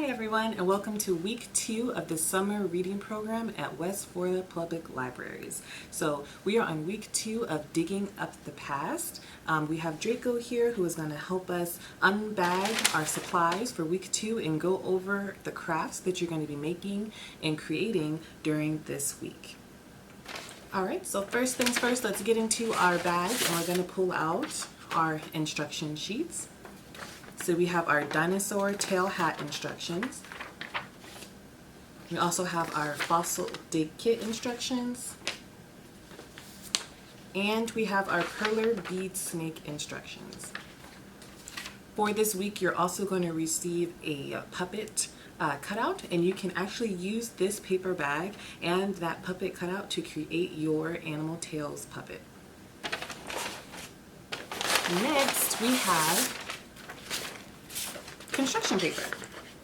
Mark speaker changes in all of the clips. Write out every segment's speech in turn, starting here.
Speaker 1: Hi everyone, and welcome to week 2 of the summer reading program at West Florida Public Libraries. So we are on week 2 of Digging Up the Past. We have Draco here who is going to help us unbag our supplies for week 2 and go over the crafts that you're going to be making and creating during this week. Alright, so first things first, let's get into our bag and we're going to pull out our instruction sheets. So we have our Dinosaur Tail hat instructions. We also have our fossil dig kit instructions. And we have our Pearler Bead Snake instructions. For this week, you're also going to receive a puppet cutout, and you can actually use this paper bag and that puppet cutout to create your Animal Tales puppet. Next, we have construction paper.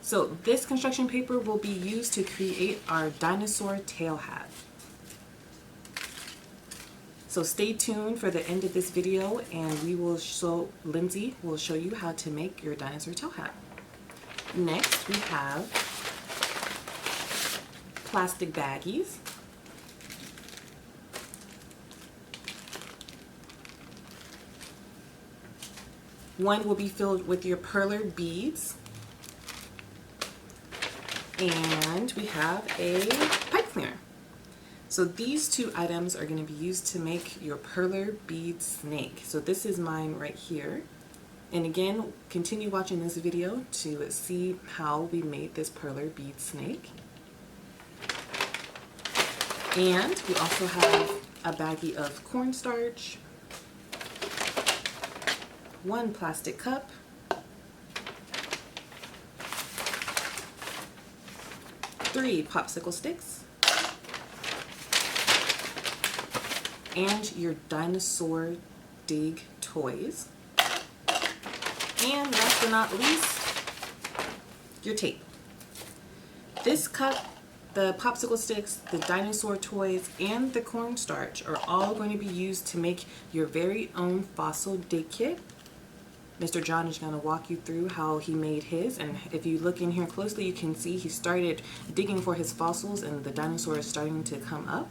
Speaker 1: So this construction paper will be used to create our Dinosaur Tail hat. So stay tuned for the end of this video and Lindsay will show you how to make your Dinosaur Tail hat. Next we have plastic baggies. One will be filled with your Pearler beads. And we have a pipe cleaner. So these two items are going to be used to make your Pearler Bead Snake. So this is mine right here. And again, continue watching this video to see how we made this Pearler Bead Snake. And we also have a baggie of cornstarch, one plastic cup, three popsicle sticks, and your dinosaur dig toys, and last but not least, your tape. This cup, the popsicle sticks, the dinosaur toys, and the cornstarch are all going to be used to make your very own fossil dig kit. Mr. John is going to walk you through how he made his, and if you look in here closely you can see he started digging for his fossils and the dinosaur is starting to come up.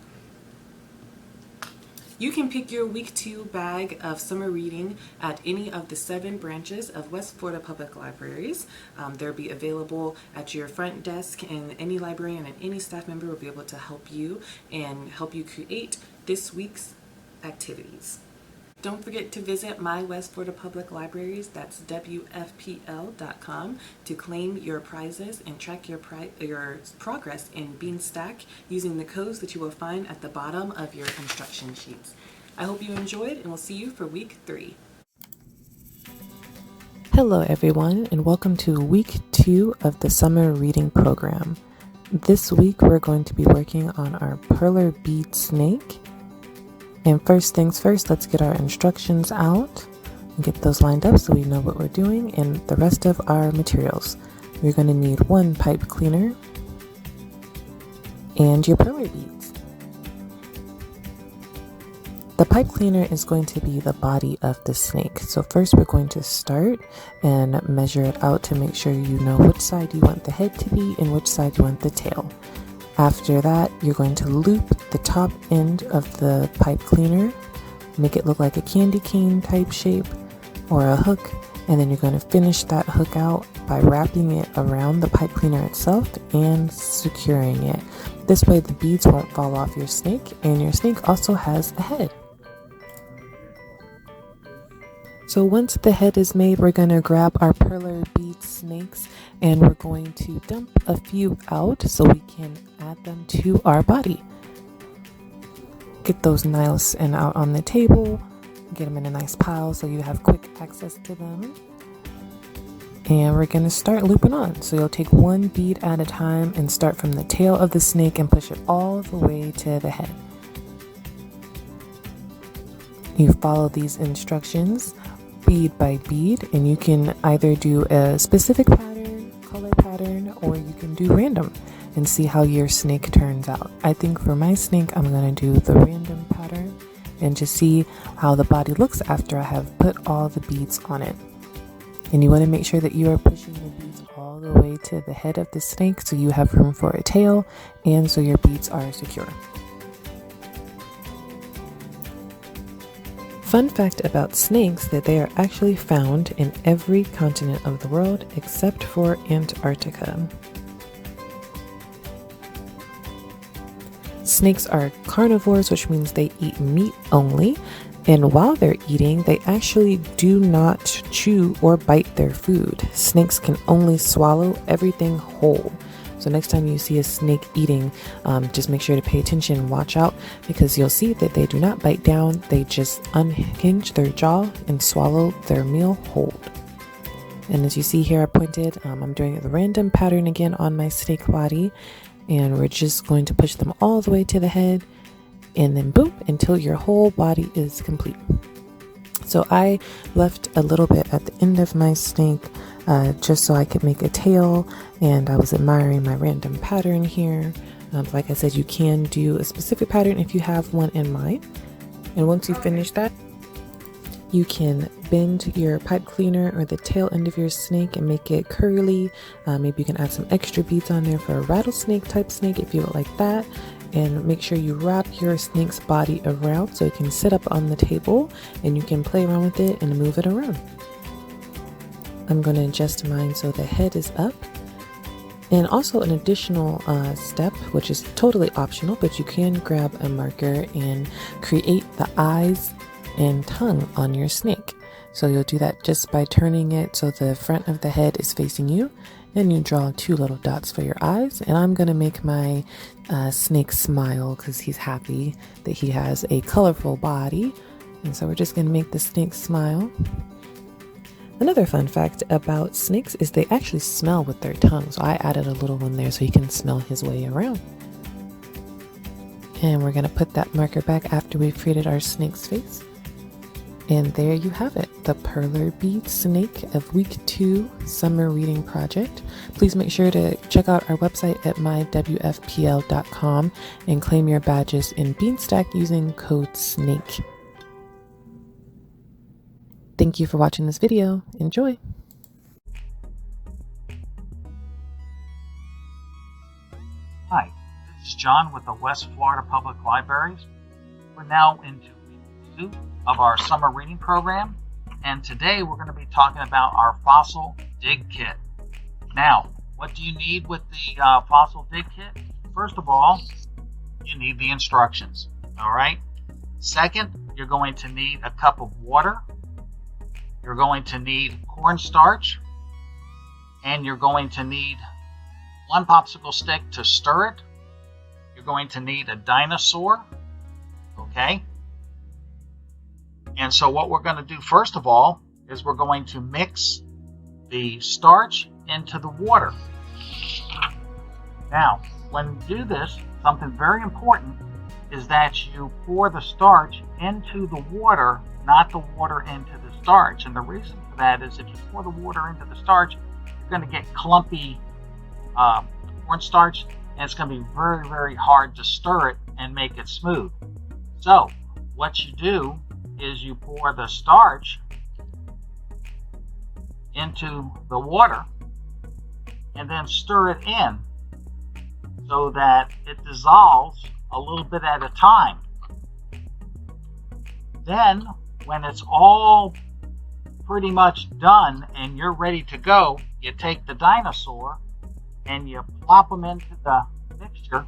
Speaker 1: You can pick your week 2 bag of summer reading at any of the 7 branches of West Florida Public Libraries. They'll be available at your front desk, and any librarian and any staff member will be able to help you and help you create this week's activities. Don't forget to visit my West Florida Public Libraries, that's WFPL.com, to claim your prizes and track your progress in Beanstack using the codes that you will find at the bottom of your instruction sheets. I hope you enjoyed, and we'll see you for week 3.
Speaker 2: Hello everyone, and welcome to week 2 of the summer reading program. This week we're going to be working on our Pearler Bead Snake. And first things first, let's get our instructions out and get those lined up so we know what we're doing and the rest of our materials. You're going to need one pipe cleaner and your Pearler beads. The pipe cleaner is going to be the body of the snake. So first we're going to start and measure it out to make sure you know which side you want the head to be and which side you want the tail. After that, you're going to loop the top end of the pipe cleaner, make it look like a candy cane type shape or a hook, and then you're going to finish that hook out by wrapping it around the pipe cleaner itself and securing it. This way the beads won't fall off your snake, and your snake also has a head. So once the head is made, we're going to grab our Pearler Bead Snakes and we're going to dump a few out so we can add them to our body. Get those nice and out on the table, get them in a nice pile so you have quick access to them. And we're going to start looping on. So you'll take one bead at a time and start from the tail of the snake and push it all the way to the head. You follow these instructions bead by bead, and you can either do a specific pattern, color pattern, or you can do random and see how your snake turns out. I think for my snake I'm going to do the random pattern and just see how the body looks after I have put all the beads on it. And you want to make sure that you are pushing the beads all all the way to the head of the snake so you have room for a tail and so your beads are secure. Fun fact about snakes that they are actually found in every continent of the world except for Antarctica. Snakes are carnivores, which means they eat meat only, and while they're eating, they actually do not chew or bite their food. Snakes can only swallow everything whole. So next time you see a snake eating, just make sure to pay attention, watch out, because you'll see that they do not bite down, they just unhinge their jaw and swallow their meal whole. And as you see here, I pointed, I'm doing the random pattern again on my snake body, and we're just going to push them all the way to the head, and then boom, until your whole body is complete. So I left a little bit at the end of my snake just so I could make a tail, and I was admiring my random pattern here. Like I said, you can do a specific pattern if you have one in mind. And once you finish that, you can bend your pipe cleaner or the tail end of your snake and make it curly. Maybe you can add some extra beads on there for a rattlesnake type snake if you would like that. And make sure you wrap your snake's body around so it can sit up on the table and you can play around with it and move it around. I'm going to adjust mine so the head is up. And also an additional step, which is totally optional, but you can grab a marker and create the eyes and tongue on your snake. So you'll do that just by turning it so the front of the head is facing you, and you draw 2 little dots for your eyes. And I'm gonna make my snake smile because he's happy that he has a colorful body. And so we're just gonna make the snake smile. Another fun fact about snakes is they actually smell with their tongue. So I added a little one there so he can smell his way around. And we're gonna put that marker back after we've created our snake's face. And there you have it, the Pearler Bead Snake of Week 2 Summer Reading Project. Please make sure to check out our website at mywfpl.com and claim your badges in Beanstack using code SNAKE. Thank you for watching this video. Enjoy!
Speaker 3: Hi, this is John with the West Florida Public Libraries. We're now into week 2 of our summer reading program, and today we're going to be talking about our fossil dig kit. Now, what do you need with the fossil dig kit? First of all, you need the instructions. All right. Second, you're going to need a cup of water. You're going to need cornstarch, and you're going to need 1 popsicle stick to stir it. You're going to need a dinosaur. Okay. And so what we're going to do first of all is we're going to mix the starch into the water. Now, when you do this, something very important is that you pour the starch into the water, not the water into the starch. And the reason for that is if you pour the water into the starch, you're going to get clumpy cornstarch, and it's going to be very, very hard to stir it and make it smooth. So what you do is you pour the starch into the water and then stir it in so that it dissolves a little bit at a time. Then when it's all pretty much done and you're ready to go, you take the dinosaur and you plop them into the mixture,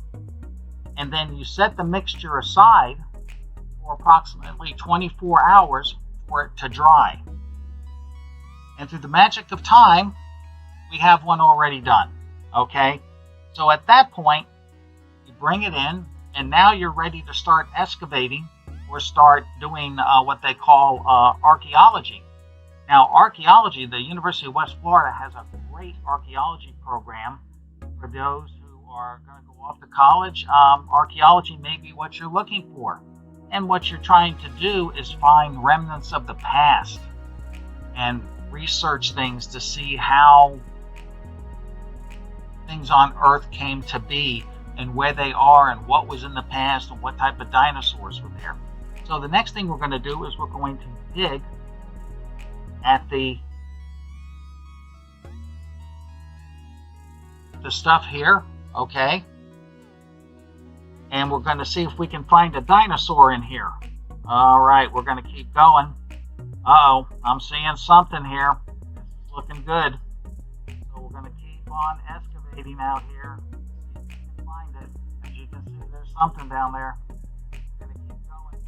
Speaker 3: and then you set the mixture aside for approximately 24 hours for it to dry. And through the magic of time, we have one already done. Okay, so at that point you bring it in, and now you're ready to start excavating or start doing what they call archaeology. Now, archaeology, the University of West Florida has a great archaeology program for those who are going to go off to college. Archaeology may be what you're looking for. And what you're trying to do is find remnants of the past and research things to see how things on Earth came to be and where they are and what was in the past and what type of dinosaurs were there. So the next thing we're going to do is we're going to dig at the the stuff here, okay? And we're going to see if we can find a dinosaur in here. All right, we're going to keep going. Uh-oh, I'm seeing something here. It's looking good. So we're going to keep on excavating out here. See if we can find it. As you can see, there's something down there. We're going to keep going.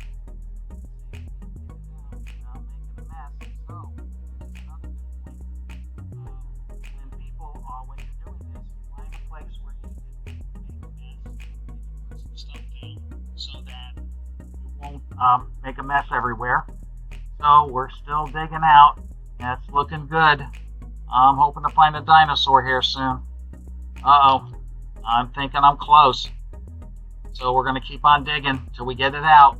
Speaker 3: See if we can get it out without making a mess. So, this is another good point. When people are, when you're doing this, find a place where you can make a mess. Put some stuff down so that you won't make a mess everywhere. So we're still digging out. It's looking good. I'm hoping to find a dinosaur here soon. Uh-oh. I'm thinking I'm close. So we're going to keep on digging till we get it out.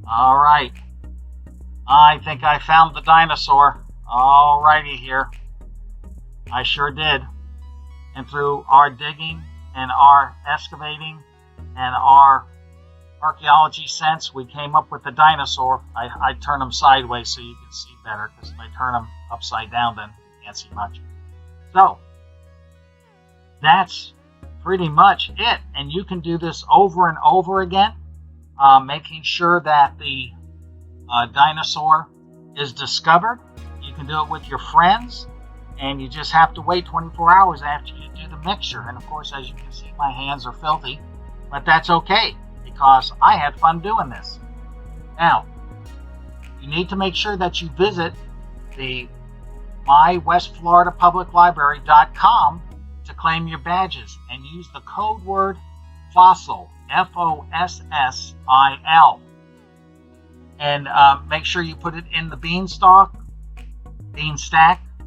Speaker 3: All right. I think I found the dinosaur. All righty here. I sure did. And through our digging and our excavating and our archaeology sense, we came up with the dinosaur. I turn them sideways so you can see better, because if I turn them upside down, then you can't see much. So that's pretty much it. And you can do this over and over again, making sure that the dinosaur is discovered. You can do it with your friends, and you just have to wait 24 hours after you do the mixture. And of course, as you can see, my hands are filthy, but that's okay, because I had fun doing this. Now, you need to make sure that you visit the mywestfloridapubliclibrary.com to claim your badges and use the code word FOSSIL, F-O-S-S-I-L. And make sure you put it in the Beanstack,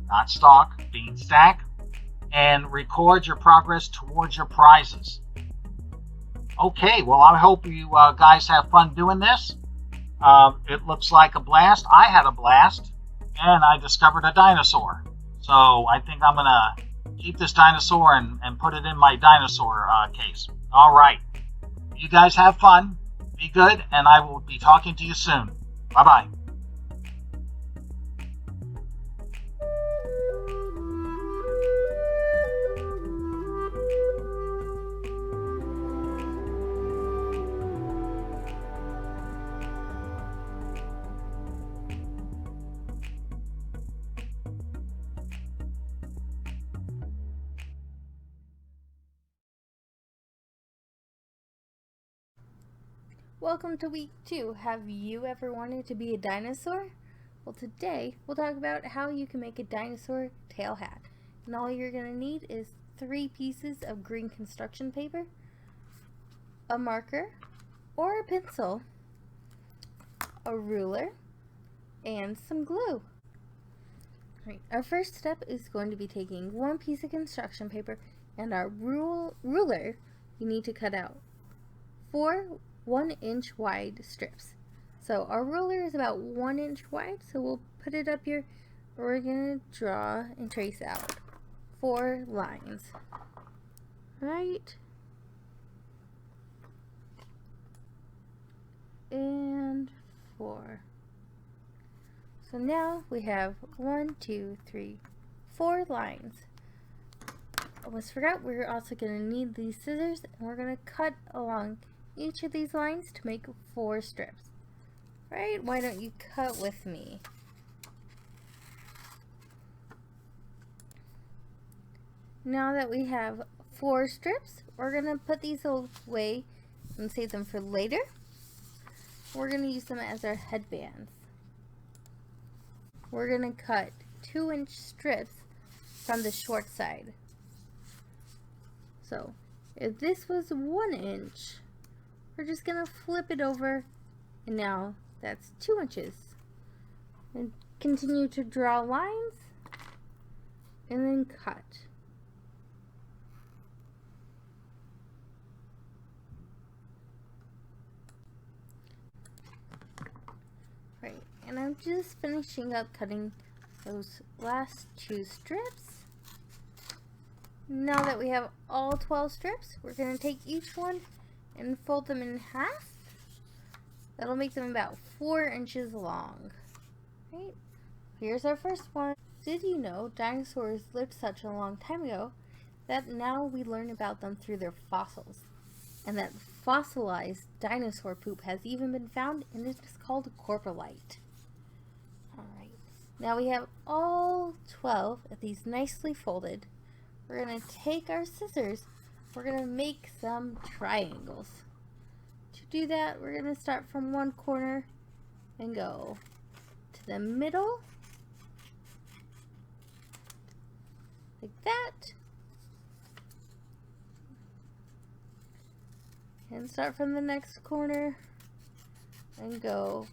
Speaker 3: not stock, Beanstack, and record your progress towards your prizes. Okay, well, I hope you guys have fun doing this. It looks like a blast. I had a blast, and I discovered a dinosaur. So I think I'm going to keep this dinosaur and put it in my dinosaur case. All right. You guys have fun. Be good, and I will be talking to you soon. Bye-bye.
Speaker 4: Welcome to week 2. Have you ever wanted to be a dinosaur? Well, today we'll talk about how you can make a dinosaur tail hat. And all you're going to need is 3 pieces of green construction paper, a marker or a pencil, a ruler, and some glue. Right, our first step is going to be taking 1 piece of construction paper and our ruler. You need to cut out 4 1-inch wide strips. So our ruler is about 1 inch wide, so we'll put it up here. We're going to draw and trace out 4 lines. Right? And 4. So now we have 1, 2, 3, 4 lines. Almost forgot, we're also going to need these scissors, and we're going to cut along each of these lines to make 4 strips. Right? Why don't you cut with me? Now that we have 4 strips, we're going to put these away and save them for later. We're going to use them as our headbands. We're going to cut 2-inch strips from the short side. So, if this was 1 inch, we're just going to flip it over, and now that's 2 inches. And continue to draw lines, and then cut. Right, and I'm just finishing up cutting those last 2 strips. Now that we have all 12 strips, we're going to take each one and fold them in half. That'll make them about 4 inches long. Right? Here's our first one. Did you know dinosaurs lived such a long time ago that now we learn about them through their fossils. And that fossilized dinosaur poop has even been found, and it is called coprolite. Alright, now we have all 12 of these nicely folded. We're going to take our scissors, we're going to make some triangles. To do that, we're going to start from one corner and go to the middle, like that. And start from the next corner and go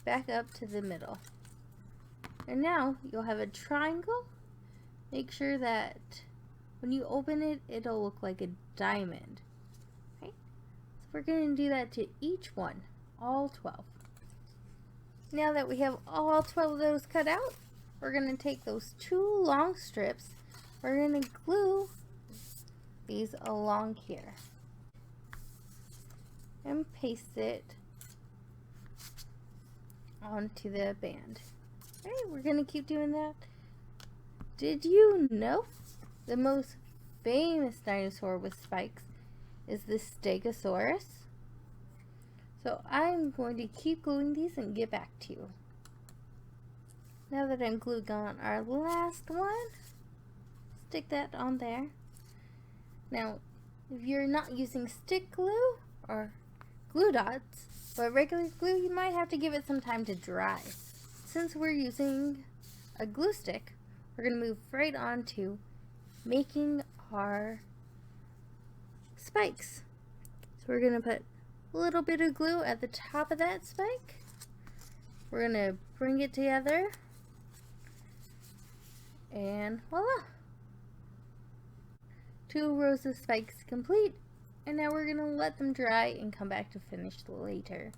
Speaker 4: back up to the middle. And now you'll have a triangle. Make sure that when you open it, it'll look like a diamond. Okay? So we're going to do that to each one, all 12. Now that we have all 12 of those cut out, we're going to take those 2 long strips. We're going to glue these along here and paste it onto the band. Okay, we're gonna keep doing that. Did you know the most famous dinosaur with spikes is the Stegosaurus? So I'm going to keep gluing these and get back to you. Now that I'm gluing on our last one, stick that on there. Now, if you're not using stick glue or glue dots, but regular glue, you might have to give it some time to dry. Since we're using a glue stick, we're going to move right on to making our spikes. So we're going to put a little bit of glue at the top of that spike. We're going to bring it together, and voila! 2 rows of spikes complete. And now we're going to let them dry and come back to finish later.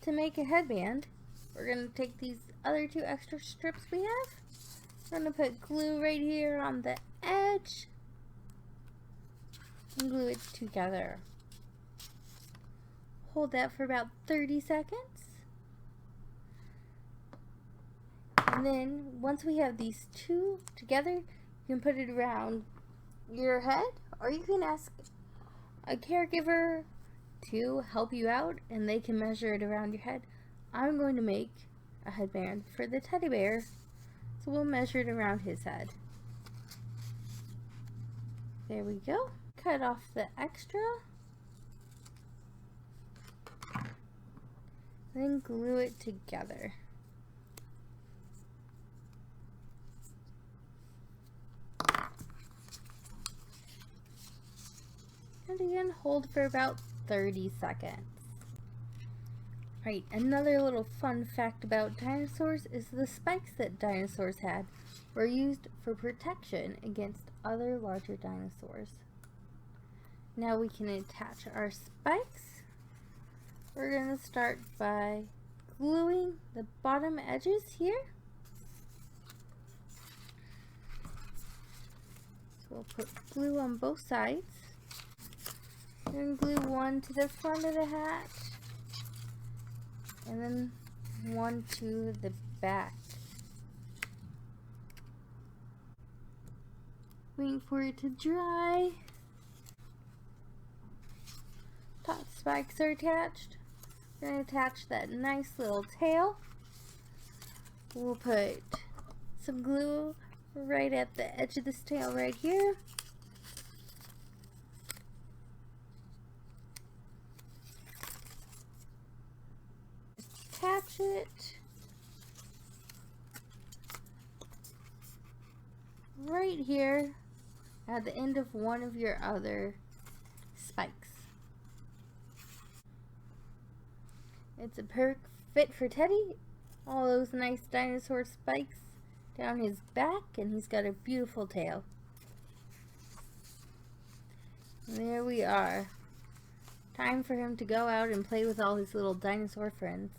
Speaker 4: To make a headband, we're going to take these other 2 extra strips we have. We're going to put glue right here on the edge and glue it together. Hold that for about 30 seconds. And then once we have these 2 together, you can put it around your head, or you can ask a caregiver to help you out and they can measure it around your head. I'm going to make a headband for the teddy bear, so we'll measure it around his head. There we go. Cut off the extra, then glue it together. And again, hold for about 30 seconds. Right, another little fun fact about dinosaurs is the spikes that dinosaurs had were used for protection against other larger dinosaurs. Now we can attach our spikes. We're going to start by gluing the bottom edges here. So we'll put glue on both sides. Then glue one to the front of the hat, and then one to the back. Waiting for it to dry. Top spikes are attached. We're going to attach that nice little tail. We'll put some glue right at the edge of this tail right here. Attach it right here at the end of one of your other spikes. It's a perfect fit for Teddy. All those nice dinosaur spikes down his back, and he's got a beautiful tail. And there we are. Time for him to go out and play with all his little dinosaur friends.